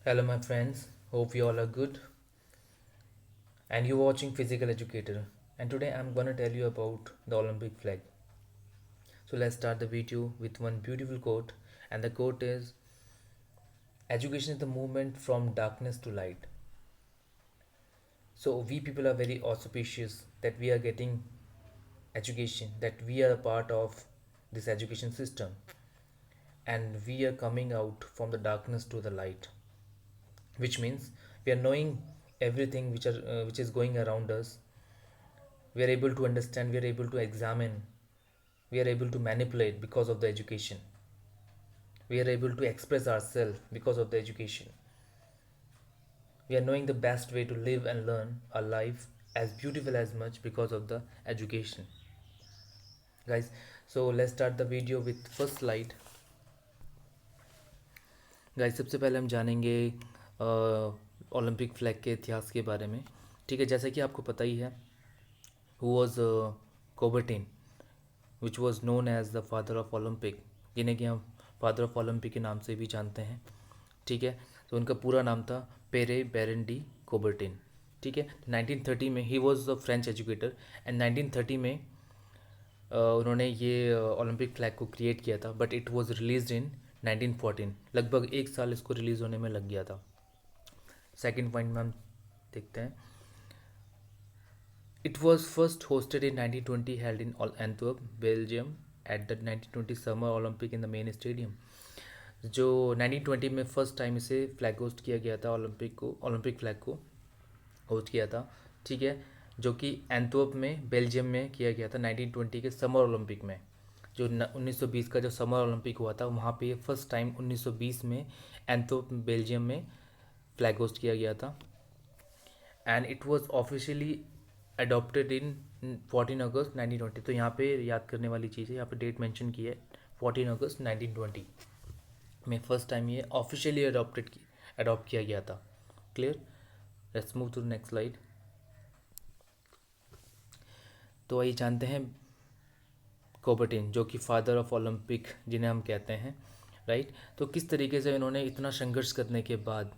Hello, my friends. Hope you all are good. And you're watching Physical Educator. And today I'm gonna tell you about the Olympic flag. So let's start the video with one beautiful quote. And the quote is education is the movement from darkness to light. So we people are very auspicious that we are getting education, that we are a part of this education system, and we are coming out from the darkness to the light, which means we are knowing everything which is going around us. We are able to understand, we are able to examine, we are able to manipulate because of the education, we are able to express ourselves because of the education, we are knowing the best way to live and learn a life as beautiful as much because of the education, guys. So let's start the video with first slide. Guys सबसे पहले हम जानेंगे Olympic flag के इतिहास के बारे में। ठीक है, जैसा कि आपको पता ही है, who was Coubertin, which was known as the father of Olympic, जिन्हें कि हम फादर ऑफ ओलंपिक के नाम से भी जानते हैं। ठीक है, तो उनका पूरा नाम था पेरे बेरेंडी कोबर्टिन। ठीक है, 1930 में he was the French educator, and 1930 में उन्होंने ये ओलंपिक फ्लैग को क्रिएट किया था, बट इट वॉज रिलीज इन 1914। लगभग एक साल इसको रिलीज़ होने में लग गया था। सेकेंड पॉइंट में हम देखते हैं, it was first hosted in 1920, held in Antwerp Belgium at the 1920 summer Olympic in the main stadium. जो 1920 में फर्स्ट टाइम इसे फ्लैग होस्ट किया गया था, ओलंपिक फ्लैग को होस्ट किया था। ठीक है, जो कि एंटवर्प में बेल्जियम में किया गया था 1920 के समर ओलंपिक में। जो 1920 का जो समर ओलंपिक हुआ था, वहाँ पे फर्स्ट टाइम 1920 में एंटवर्प बेल्जियम में फ्लैग होस्ट किया गया था। And it was officially adopted in 14 अगस्त 1920। तो यहाँ पे याद करने वाली चीज़ है, यहाँ पे डेट मेंशन की है 14 अगस्त 1920 में फर्स्ट टाइम ये ऑफिशियली अडॉप्ट किया गया था। Clear? Let's move to next slide. तो आइए जानते हैं कोबर्टिन, जो कि फादर ऑफ ओलंपिक जिन्हें हम कहते हैं, राइट। तो किस तरीके से इन्होंने इतना संघर्ष करने के बाद,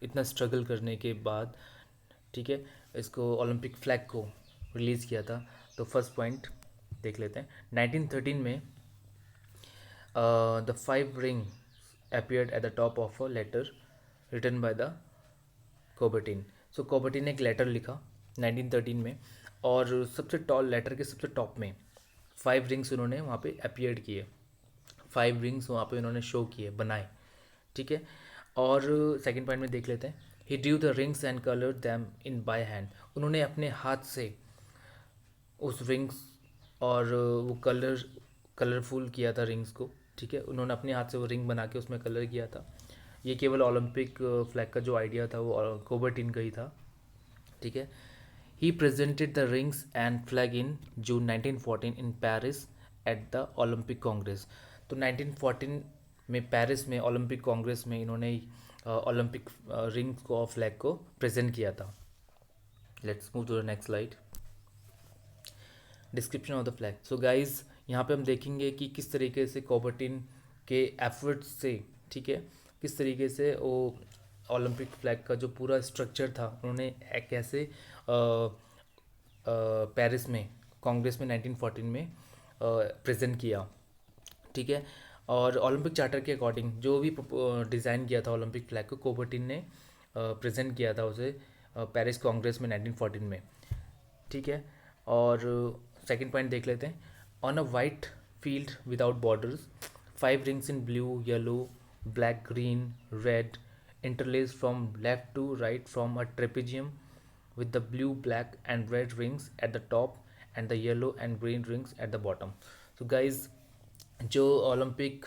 इतना स्ट्रगल करने के बाद, ठीक है, इसको ओलंपिक फ्लैग को रिलीज़ किया था। तो फर्स्ट पॉइंट देख लेते हैं। 1913 में the five ring appeared at the top of a letter written by the Coubertin. So Coubertin ने एक लेटर लिखा 1913 में, और सबसे टॉल लेटर के सबसे टॉप में 5 रिंग्स उन्होंने वहाँ पे अपीयर्ड किए। 5 रिंग्स वहाँ पे उन्होंने शो किए, बनाए। ठीक है, और सेकंड पॉइंट में देख लेते हैं, he drew the rings and colour them in by hand. उन्होंने अपने हाथ से उस रिंग्स और वो कलरफुल किया था रिंग्स को। ठीक है, उन्होंने अपने हाथ से वो रिंग बना के उसमें कलर किया था। ये केवल ओलंपिक फ्लैग का जो आइडिया था वो कोबर्टिन का ही था। ठीक है, he presented the rings and flag in June 1914 in Paris at the Olympic Congress. तो 1914 में पेरिस में ओलंपिक कांग्रेस में इन्होंने ओलंपिक रिंग्स को और फ्लैग को प्रेजेंट किया था। Let's move to the next slide. Description of the flag. So guys, यहाँ पे हम देखेंगे कि किस तरीके से कोबर्टिन के एफर्ट्स से, ठीक है, किस तरीके से वो ओलंपिक फ्लैग का जो पूरा स्ट्रक्चर था उन्होंने कैसे पेरिस में कांग्रेस में 1914 में प्रेजेंट किया। ठीक है, और ओलंपिक चार्टर के अकॉर्डिंग जो भी डिज़ाइन किया था ओलंपिक फ्लैग को, कोबर्टिन ने प्रेजेंट किया था उसे पेरिस कांग्रेस में 1914 में। ठीक है, और सेकंड पॉइंट देख लेते हैं। On a white field without borders, 5 rings in blue, yellow, black, green, red, interlaced from left to right from a trapezium with the blue, black and red rings at the top and the yellow and green rings at the bottom. So guys, जो Olympic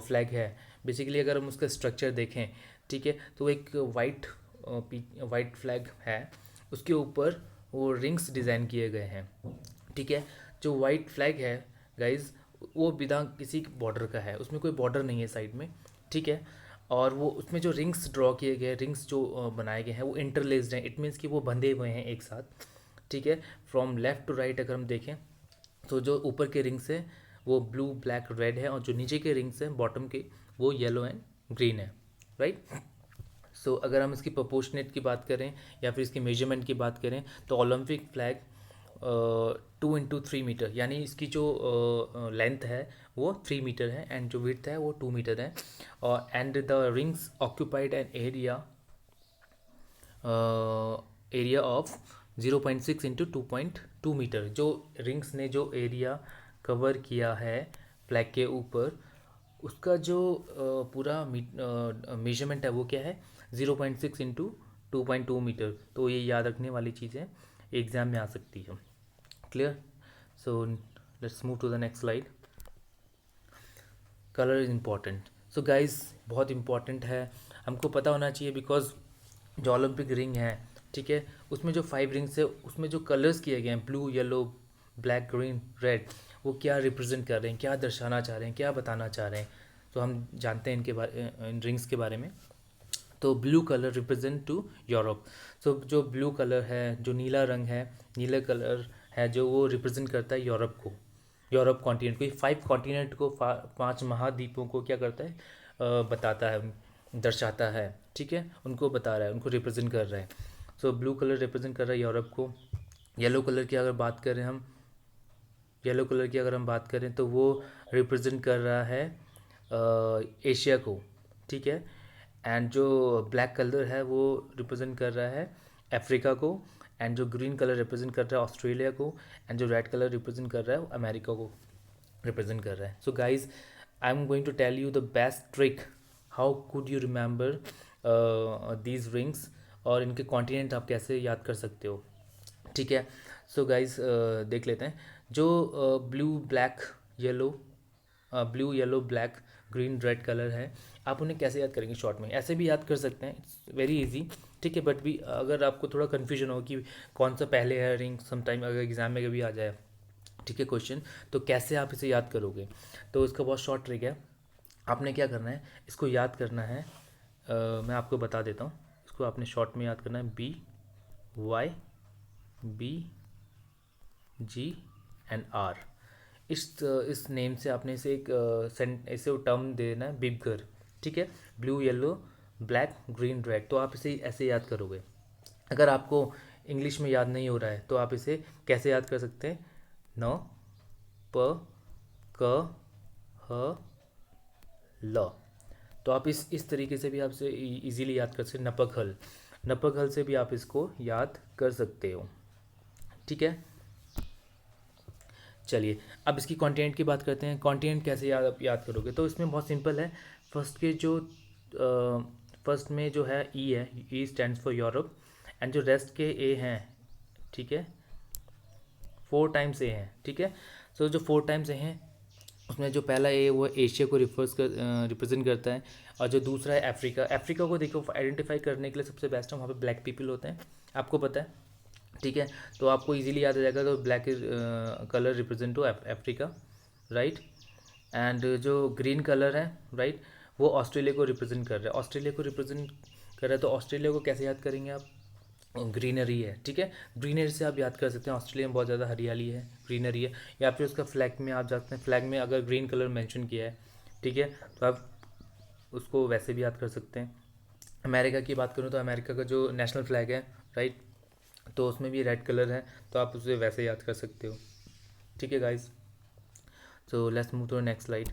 flag है, basically अगर हम उसका structure देखें, ठीक है, तो एक वाइट फ्लैग है, उसके ऊपर वो रिंग्स डिज़ाइन किए गए हैं। ठीक है, जो वाइट फ्लैग है गाइज, वो बिना किसी बॉर्डर का है, उसमें कोई बॉर्डर नहीं है साइड में। ठीक है, और वो उसमें जो रिंग्स ड्रॉ किए गए, रिंग्स जो बनाए गए हैं, वो इंटरलेस्ड हैं। इट मीन्स कि वो बंधे हुए हैं एक साथ। ठीक है, फ्रॉम लेफ़्ट टू राइट अगर हम देखें तो जो ऊपर के रिंग्स है वो ब्लू, ब्लैक, रेड है, और जो नीचे के रिंग्स हैं बॉटम के, वो येलो एंड ग्रीन है, राइट। सो अगर हम इसकी प्रोपोर्शनेट की बात करें या फिर इसकी मेजरमेंट की बात करें तो ओलंपिक फ्लैग 2 into 3 मीटर, यानी इसकी जो लेंथ है वो 3 मीटर है एंड जो विड्थ है वो 2 मीटर है। और and the rings occupied an area of 0.6 into 2.2 metre. जो रिंग्स ने जो एरिया कवर किया है फ्लैग के ऊपर, उसका जो पूरा मेजरमेंट है वो क्या है, 0.6 into 2.2 मीटर। तो ये याद रखने वाली चीज़ें एग्ज़ाम में आ सकती है। Clear? So let's move to the next slide. Colour is important. So guys बहुत इम्पॉर्टेंट है, हमको पता होना चाहिए, बिकॉज जो ओलंपिक रिंग है, ठीक है, उसमें जो 5 रिंग्स है उसमें जो कलर्स किए गए हैं blue, yellow, black, green, red, वो क्या रिप्रेजेंट कर रहे हैं, क्या दर्शाना चाह रहे हैं, क्या बताना चाह रहे हैं। तो हम जानते हैं इनके बारे, इन रिंग्स के बारे में। तो blue colour represent to Europe. So जो ब्लू कलर है, जो नीला रंग है, नीला कलर है जो वो रिप्रेजेंट करता है यूरोप को, यूरोप कॉन्टिनेंट को। 5 कॉन्टिनेंट को, 5 महाद्वीपों को क्या करता है, बताता है, दर्शाता है, ठीक है, उनको बता रहा है, उनको रिप्रेजेंट कर रहा है। सो ब्लू कलर रिप्रेजेंट कर रहा है यूरोप को। येलो कलर की अगर बात करें हम, येलो कलर की अगर हम बात करें तो वो रिप्रेजेंट कर रहा है एशिया को, ठीक है। एंड जो ब्लैक कलर है वो रिप्रेजेंट कर रहा है अफ्रीका को। एंड जो ग्रीन कलर रिप्रेजेंट कर रहा है ऑस्ट्रेलिया को। एंड जो रेड कलर रिप्रेजेंट कर रहा है अमेरिका को रिप्रेजेंट कर रहा है। So guys I am going to tell you the best trick how could you remember these rings, और इनके कॉन्टिनेंट आप कैसे याद कर सकते हो, ठीक है। सो गाइज देख लेते हैं। जो blue black yellow, blue yellow black green red colour है, आप उन्हें कैसे याद करेंगे शॉर्ट में, ऐसे भी याद कर सकते हैं, इट्स वेरी इजी, ठीक है। बट भी अगर आपको थोड़ा कन्फ्यूजन हो कि कौन सा पहले है रिंग, समटाइम अगर एग्जाम में कभी आ जाए, ठीक है, क्वेश्चन, तो कैसे आप इसे याद करोगे। तो इसका बहुत शॉर्ट ट्रिक है। आपने क्या करना है, इसको याद करना है, मैं आपको बता देता हूँ। इसको आपने शॉर्ट में याद करना है, BYBGR। इस नेम से आपने इसे एक इसे टर्म देना है, बिबगर, ठीक है। Blue yellow black green red, तो आप इसे ऐसे याद करोगे। अगर आपको इंग्लिश में याद नहीं हो रहा है तो आप इसे कैसे याद कर सकते हैं, न प क ह ल। तो आप इस तरीके से भी आपसे इजीली याद कर सकते हैं, नपक हल, नपक हल से भी आप इसको याद कर सकते हो, ठीक है। चलिए अब इसकी कॉन्टिनेंट की बात करते हैं। कॉन्टिनेंट कैसे याद करोगे, तो इसमें बहुत सिंपल है। फर्स्ट में जो है ई है, ई स्टैंड्स फॉर यूरोप। एंड जो रेस्ट के ए हैं, ठीक है, 4 टाइम्स ए हैं, ठीक है। सो जो 4 टाइम्स ए हैं उसमें जो पहला ए वो एशिया को रिप्रेजेंट करता है। और जो दूसरा है अफ्रीका। अफ्रीका को देखो आइडेंटिफाई करने के लिए सबसे बेस्ट है, वहाँ पे ब्लैक पीपल होते हैं, आपको पता है, ठीक है। तो आपको इजीली याद आ जाएगा, तो black colour represent to Africa, right. And जो ग्रीन कलर है, राइट, वो ऑस्ट्रेलिया को रिप्रेजेंट कर रहा है, ऑस्ट्रेलिया को रिप्रेजेंट कर रहा है। तो ऑस्ट्रेलिया को कैसे याद करेंगे आप, ग्रीनरी है, ठीक है। ग्रीनरी से आप याद कर सकते हैं, ऑस्ट्रेलिया में बहुत ज़्यादा हरियाली है, ग्रीनरी है। या फिर उसका फ्लैग में आप जाते हैं, फ्लैग में अगर ग्रीन कलर मेंशन किया है, ठीक है, तो आप उसको वैसे भी याद कर सकते हैं। अमेरिका की बात करूँ तो अमेरिका का जो नेशनल फ्लैग है, राइट, तो उसमें भी रेड कलर है, तो आप उसे वैसे याद कर सकते हो, ठीक है guys. So let's move to next slide.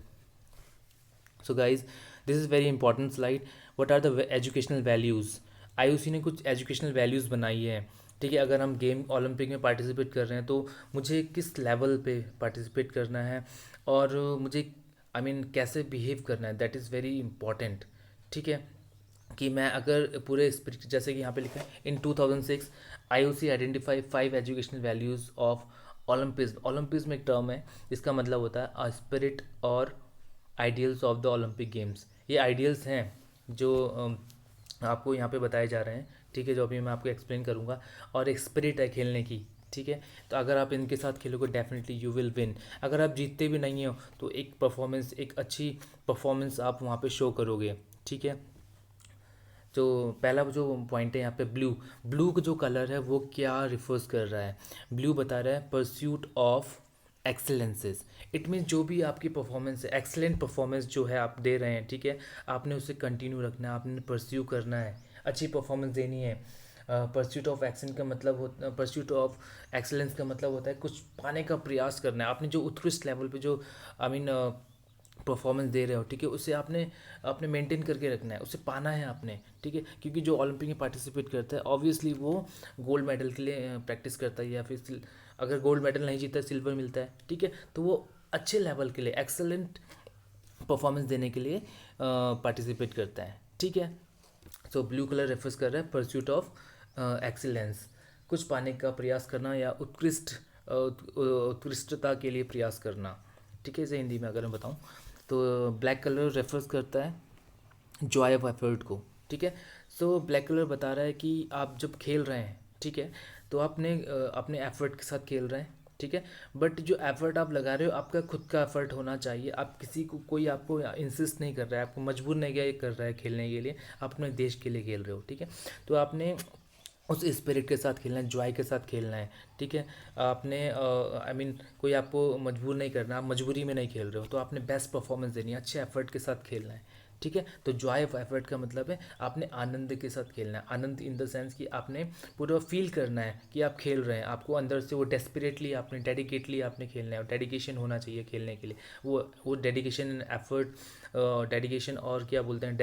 So guys this is very important slide. What are the educational values. IOC ने कुछ एजुकेशनल वैल्यूज़ बनाई है, ठीक है। अगर हम गेम ओलंपिक में पार्टिसिपेट कर रहे हैं तो मुझे किस लेवल पे पार्टिसिपेट करना है, और मुझे कैसे बिहेव करना है, दैट इज़ वेरी इंपॉर्टेंट, ठीक है। कि मैं अगर पूरे स्पिरिट, जैसे कि यहाँ पे लिखा है, इन 2006 IOC identify 5 educational values of Olympics. Olympics में एक टर्म है जिसका मतलब होता है अ स्पिरिट और ideals of the Olympic games. ये आइडियल्स हैं जो आपको यहाँ पे बताए जा रहे हैं, ठीक है, जो अभी मैं आपको एक्सप्लेन करूँगा। और एक स्पिरिट है खेलने की, ठीक है। तो अगर आप इनके साथ खेलोगे डेफिनेटली यू विल विन। अगर आप जीतते भी नहीं हो तो एक परफॉर्मेंस, एक अच्छी परफॉर्मेंस आप वहाँ पे शो करोगे, ठीक है। जो पहला जो पॉइंट है यहाँ पे, ब्लू, ब्लू का जो कलर है वो क्या रिफर्स कर रहा है, ब्लू बता रहा है परस्यूट ऑफ एक्सेलेंसेस। इट मीन्स जो भी आपकी परफॉर्मेंस है, एक्सेलेंट परफॉर्मेंस जो है आप दे रहे हैं, ठीक है, आपने उसे कंटिन्यू रखना है, आपने परस्यू करना है, अच्छी परफॉर्मेंस देनी है। परस्यूट ऑफ एक्शन का मतलब होता परस्यूट ऑफ एक्सेलेंस का मतलब होता है कुछ पाने का प्रयास करना है। आपने जो उत्कृष्ट लेवल पे जो आई मीन परफॉर्मेंस दे रहे हो, ठीक है, उसे आपने आपने मेंटेन करके रखना है, उसे पाना है आपने, ठीक है। क्योंकि जो ओलंपिक में पार्टिसिपेट करता है ऑब्वियसली वो गोल्ड मेडल के लिए प्रैक्टिस करता है, या फिर अगर गोल्ड मेडल नहीं जीता सिल्वर मिलता है, ठीक है, तो वो अच्छे लेवल के लिए एक्सेलेंट परफॉर्मेंस देने के लिए पार्टिसिपेट करता है, ठीक है। सो ब्लू कलर रेफर्स कर रहा है परस्यूट ऑफ एक्सीलेंस, कुछ पाने का प्रयास करना या उत्कृष्टता के लिए प्रयास करना, ठीक है। इसे हिंदी में अगर मैं बताऊँ तो ब्लैक कलर रेफर्स करता है जॉय ऑफ एफर्ट को, ठीक है। सो ब्लैक कलर बता रहा है कि आप जब खेल रहे हैं, ठीक है, तो आपने अपने एफर्ट के साथ खेल रहे हैं, ठीक है। बट जो एफर्ट आप लगा रहे हो आपका खुद का एफर्ट होना चाहिए। आप किसी को कोई आपको इंसिस्ट नहीं कर रहा है, आपको मजबूर नहीं किया कर रहा है खेलने के लिए, आप अपने देश के लिए खेल रहे हो, ठीक है। तो आपने उस स्पिरिट के साथ खेलना है, जॉय के साथ खेलना है, ठीक है। आपने आई मीन कोई आपको मजबूर नहीं करना, आप मजबूरी में नहीं खेल रहे हो, तो आपने बेस्ट परफॉर्मेंस देनी है, अच्छे एफर्ट के साथ खेलना है, ठीक है। तो जॉय ऑफ एफर्ट का मतलब है आपने आनंद के साथ खेलना है। आनंद इन द सेंस कि आपने पूरा फील करना है कि आप खेल रहे हैं, आपको अंदर से वो डेस्परेटली आपने डेडिकेटली आपने खेलना है, डेडिकेशन होना चाहिए खेलने के लिए। वो डेडिकेशन एंड एफर्ट, डेडिकेशन और क्या बोलते हैं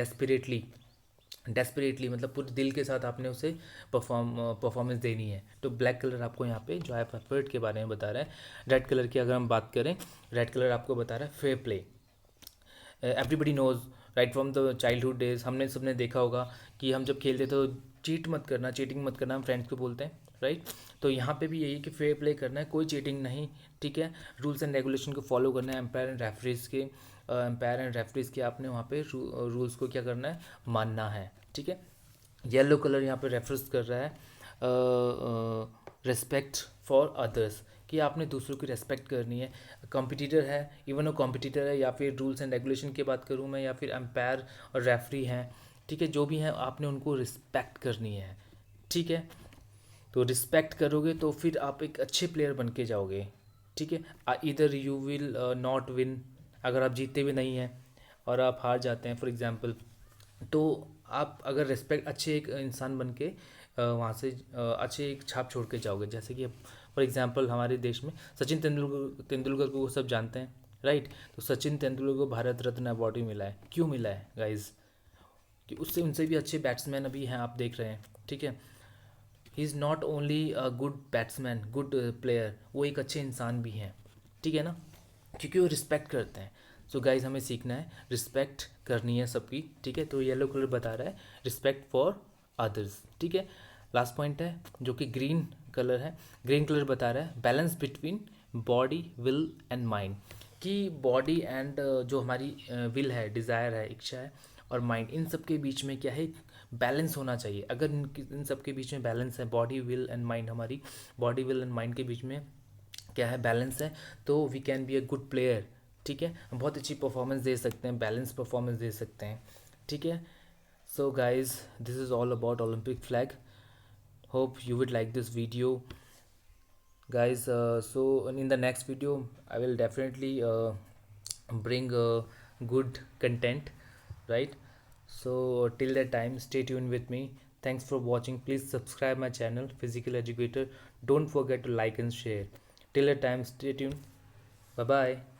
डेस्परेटली मतलब पूरे दिल के साथ आपने उसे परफॉर्मेंस देनी है। तो ब्लैक कलर आपको यहाँ पे जॉय ऑफ एफर्ट के बारे में बता रहा है। रेड कलर की अगर हम बात करें, रेड कलर आपको बता रहा है fair play. Everybody knows right from the childhood days, हमने सबने देखा होगा कि हम जब खेलते तो चीट मत करना, चीटिंग मत करना, हम फ्रेंड्स को बोलते हैं, राइट। तो यहाँ पे भी यही कि फेयर प्ले करना है, कोई चीटिंग नहीं, ठीक है। रूल्स एंड रेगुलेशन को फॉलो करना है, एम्पायर एंड रेफरीज के आपने वहाँ पे रूल्स को क्या करना है, मानना है, ठीक है। येलो कलर यहाँ पे रेफरेंस कर रहा है रिस्पेक्ट फॉर अदर्स, कि आपने दूसरों की रेस्पेक्ट करनी है। कॉम्पिटिटर है, इवन वो कॉम्पिटिटर है या फिर रूल्स एंड रेगुलेशन की बात करूँ मैं, या फिर एम्पायर और रेफरी हैं, ठीक है, जो भी हैं आपने उनको रिस्पेक्ट करनी है, ठीक है। तो रिस्पेक्ट करोगे तो फिर आप एक अच्छे प्लेयर बन के जाओगे, ठीक है। इधर यू विल नॉट विन, अगर आप जीतते भी नहीं हैं और आप हार जाते हैं फॉर एग्जांपल, तो आप अगर रिस्पेक्ट अच्छे एक इंसान बन के वहाँ से अच्छे एक छाप छोड़ के जाओगे। जैसे कि फॉर एग्जांपल हमारे देश में सचिन तेंदुलकर को वो सब जानते हैं, राइट। तो सचिन तेंदुलकर को भारत रत्न अवार्ड भी मिला है, क्यों मिला है गाइज, कि उससे उनसे भी अच्छे बैट्समैन अभी हैं, आप देख रहे हैं, ठीक है। He is not only a good batsman, good player, वो एक अच्छे इंसान भी हैं, ठीक है ना, क्योंकि वो रिस्पेक्ट करते हैं। सो गाइज हमें सीखना है, रिस्पेक्ट करनी है सबकी, ठीक है। तो येलो कलर बता रहा है रिस्पेक्ट फॉर अदर्स, ठीक है। लास्ट पॉइंट है जो कि ग्रीन कलर है, ग्रीन कलर बता रहा है balance between body will and mind, कि बॉडी एंड जो हमारी विल है, डिज़ायर है, इच्छा है, और माइंड, इन सब के बीच में क्या है, बैलेंस होना चाहिए। अगर इन सब के बीच में बैलेंस है, बॉडी विल एंड माइंड, हमारी बॉडी विल एंड माइंड के बीच में क्या है, बैलेंस है, तो we can be a good player, ठीक है। हम बहुत अच्छी परफॉर्मेंस दे सकते हैं, बैलेंस परफॉर्मेंस दे सकते हैं, ठीक है। So guys this is all about Olympic flag, hope you would like this video guys. So in the next video I will definitely bring good content, right. So till that time stay tuned with me. Thanks for watching. Please subscribe my channel Physical Educator. Don't forget to like and share. Till that time stay tuned. Bye bye.